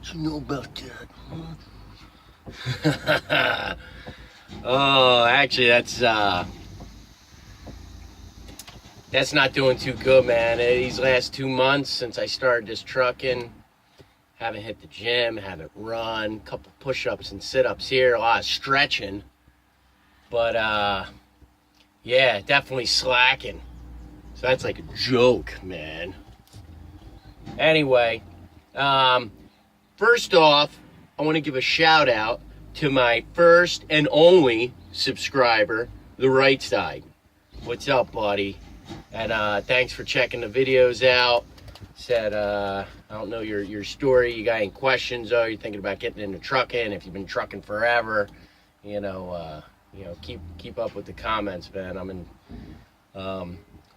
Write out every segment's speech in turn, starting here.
What you know about that, huh? Oh, actually, that's not doing too good, man. These last 2 months since I started this trucking, haven't hit the gym, haven't run, a couple push-ups and sit-ups here, a lot of stretching. But, yeah, definitely slacking. So that's like a joke, man. Anyway, first off, I want to give a shout out to my first and only subscriber, The Right Side. What's up, buddy? And thanks for checking the videos out. Said, I don't know your story. You got any questions, though? You're thinking about getting into trucking. If you've been trucking forever, keep up with the comments, man. I'm in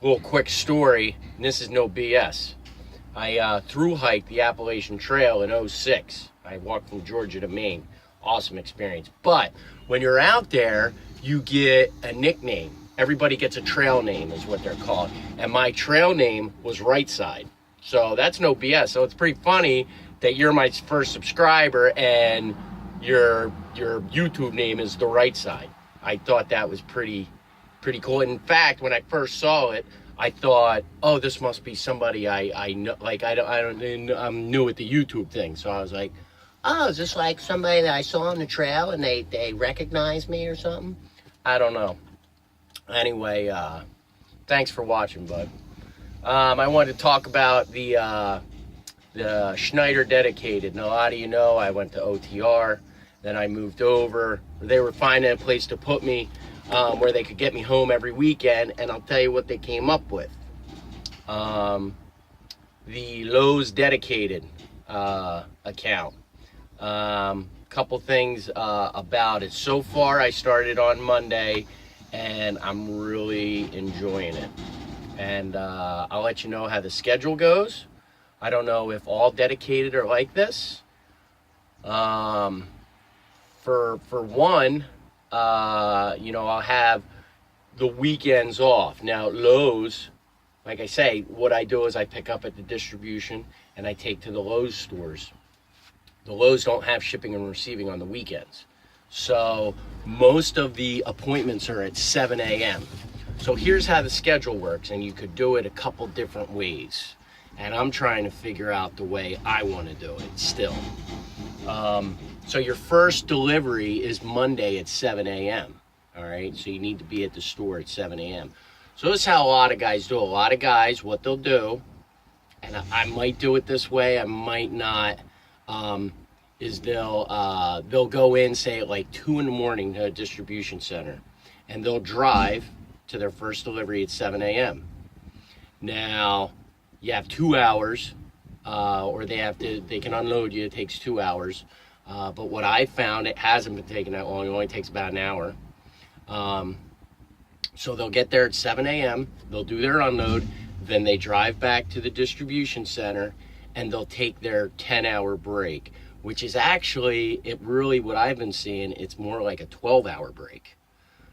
little quick story, and this is no BS. I through hiked the Appalachian Trail in '06. I walked from Georgia to Maine. Awesome experience. But when you're out there, you get a nickname. Everybody gets a trail name is what they're called. And my trail name was Right Side. So that's no BS. So it's pretty funny that you're my first subscriber and your YouTube name is The Right Side. I thought that was pretty cool. In fact, when I first saw it, I thought, oh, this must be somebody I know. Like I'm new at the YouTube thing, so I was like, oh, is this like somebody that I saw on the trail and they recognize me or something? I don't know. Anyway, thanks for watching, bud. I wanted to talk about the Schneider dedicated. And a lot of you know I went to OTR, then I moved over. They were finding a place to put me where they could get me home every weekend, and I'll tell you what they came up with. The Lowe's dedicated account. Couple things about it. So far, I started on Monday, and I'm really enjoying it. And I'll let you know how the schedule goes. I don't know if all dedicated are like this. For one, I'll have the weekends off. Now, Lowe's, like I say, what I do is I pick up at the distribution and I take to the Lowe's stores. The Lowe's don't have shipping and receiving on the weekends. So most of the appointments are at 7 a.m. So here's how the schedule works, and you could do it a couple different ways. And I'm trying to figure out the way I want to do it still. So your first delivery is Monday at 7 a.m. All right, so you need to be at the store at 7 a.m. So this is how a lot of guys do. A lot of guys, what they'll do, and I might do it this way, I might not, is they'll go in, say, at like 2 in the morning to a distribution center, and they'll drive to their first delivery at 7 a.m. Now, you have 2 hours, or they can unload you. It takes 2 hours. But what I found, it hasn't been taking that long. It only takes about an hour. So they'll get there at 7 a.m. They'll do their unload. Then they drive back to the distribution center, and they'll take their 10-hour break, which is actually, what I've been seeing, it's more like a 12-hour break.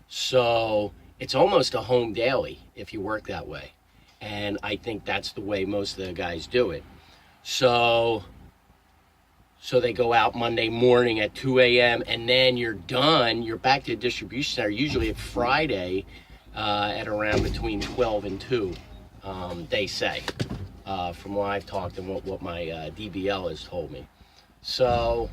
So it's almost a home daily if you work that way. And I think that's the way most of the guys do it. So they go out Monday morning at 2 a.m. and then you're done. You're back to the distribution center, usually at Friday at around between 12 and 2, they say, from what I've talked and what my DBL has told me. So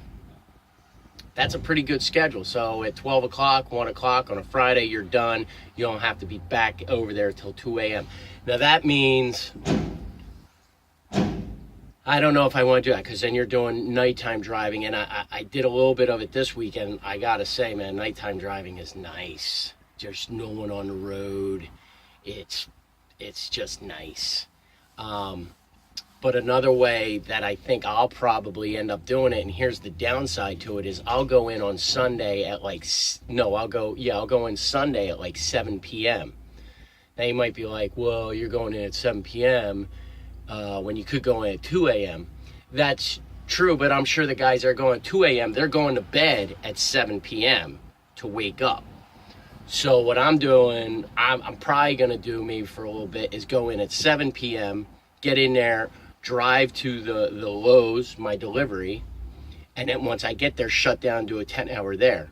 that's a pretty good schedule. So at 12 o'clock, 1 o'clock on a Friday, you're done. You don't have to be back over there till 2 a.m. Now that means, I don't know if I want to do that, because then you're doing nighttime driving, and I did a little bit of it this weekend. I gotta say, man, nighttime driving is nice. There's no one on the road. It's just nice. But another way that I think I'll probably end up doing it, and here's the downside to it, is I'll go in on Sunday at I'll go in Sunday at like 7 p.m. Now you might be like, well, you're going in at 7 p.m. When you could go in at 2 a.m. That's true, but I'm sure the guys that are going at 2 a.m., they're going to bed at 7 p.m. to wake up. So what I'm doing, I'm probably going to do maybe for a little bit, is go in at 7 p.m., get in there, drive to the Lowe's, my delivery, And then once I get there, shut down, do a 10-hour there.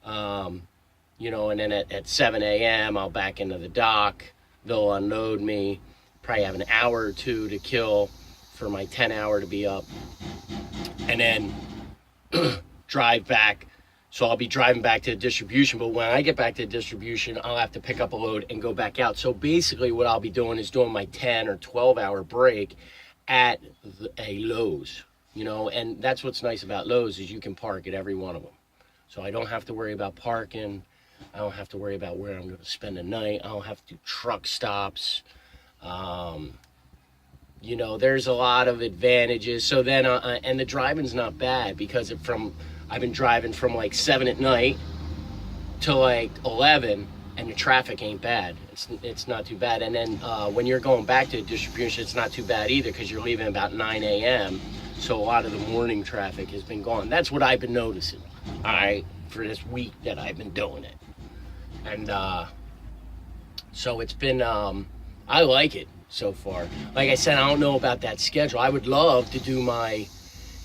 You know, and then at 7 a.m. I'll back into the dock. They'll unload me. Probably have an hour or two to kill for my 10-hour to be up. And then drive back. So I'll be driving back to the distribution. But when I get back to the distribution, I'll have to pick up a load and go back out. So basically what I'll be doing is doing my 10 or 12-hour break at a Lowe's. You know, and that's what's nice about Lowe's is you can park at every one of them. So I don't have to worry about parking. I don't have to worry about where I'm going to spend the night. I don't have to do truck stops. You know, there's a lot of advantages. So then, and the driving's not bad because I've been driving from like 7 at night to like 11, and the traffic ain't bad. It's not too bad. And then when you're going back to the distribution, it's not too bad either because you're leaving about 9 a.m. So a lot of the morning traffic has been gone. That's what I've been noticing, all right, for this week that I've been doing it. And so it's been, I like it so far. Like I said, I don't know about that schedule. I would love to do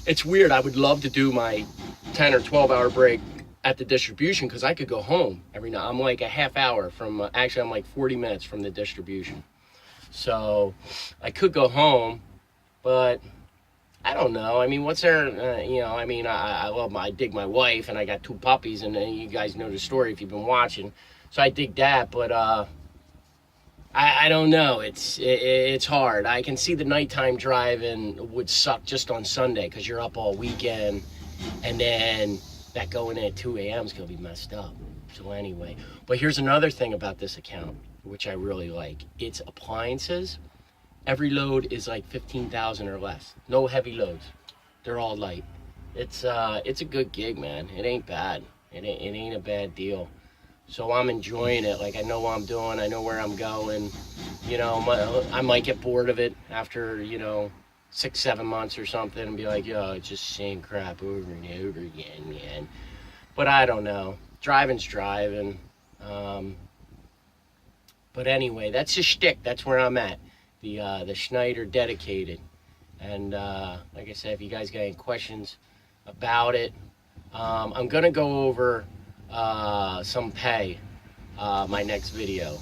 it's weird, I would love to do my 10 or 12-hour break at the distribution because I could go home every night. I'm like a half hour from, actually I'm like 40 minutes from the distribution. So I could go home, but I don't know. I mean, what's there, you know, I mean, I dig my wife and I got 2 puppies and you guys know the story if you've been watching. So I dig that, but I don't know. It's hard. I can see the nighttime driving would suck just on Sunday because you're up all weekend, and then that going in at 2 a.m. is going to be messed up. So anyway, but here's another thing about this account, which I really like. It's appliances. Every load is like 15,000 or less. No heavy loads. They're all light. It's a good gig, man. It ain't bad. It ain't a bad deal. So I'm enjoying it. Like I know what I'm doing. I know where I'm going. You know, I might get bored of it after, you know, 6-7 months or something and be like, yo, it's just the same crap over and over again, man. But I don't know. Driving's driving. But anyway, that's the shtick. That's where I'm at. The Schneider dedicated. And like I said, if you guys got any questions about it, I'm gonna go over some pay my next video,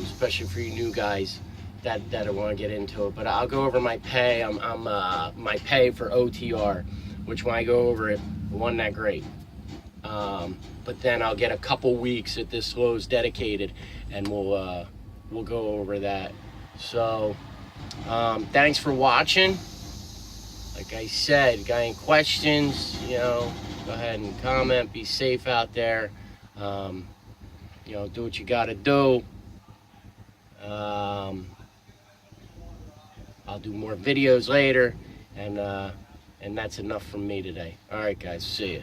especially for you new guys that want to get into it. But I'll go over my pay. I'm my pay for OTR, which when I go over it wasn't that great. But then I'll get a couple weeks at this Lowe's dedicated, and we'll go over that. So thanks for watching. Like I said, got any questions, you know, go ahead and comment. Be safe out there. You know, do what you gotta do. I'll do more videos later, and that's enough from me today. All right, guys, see ya.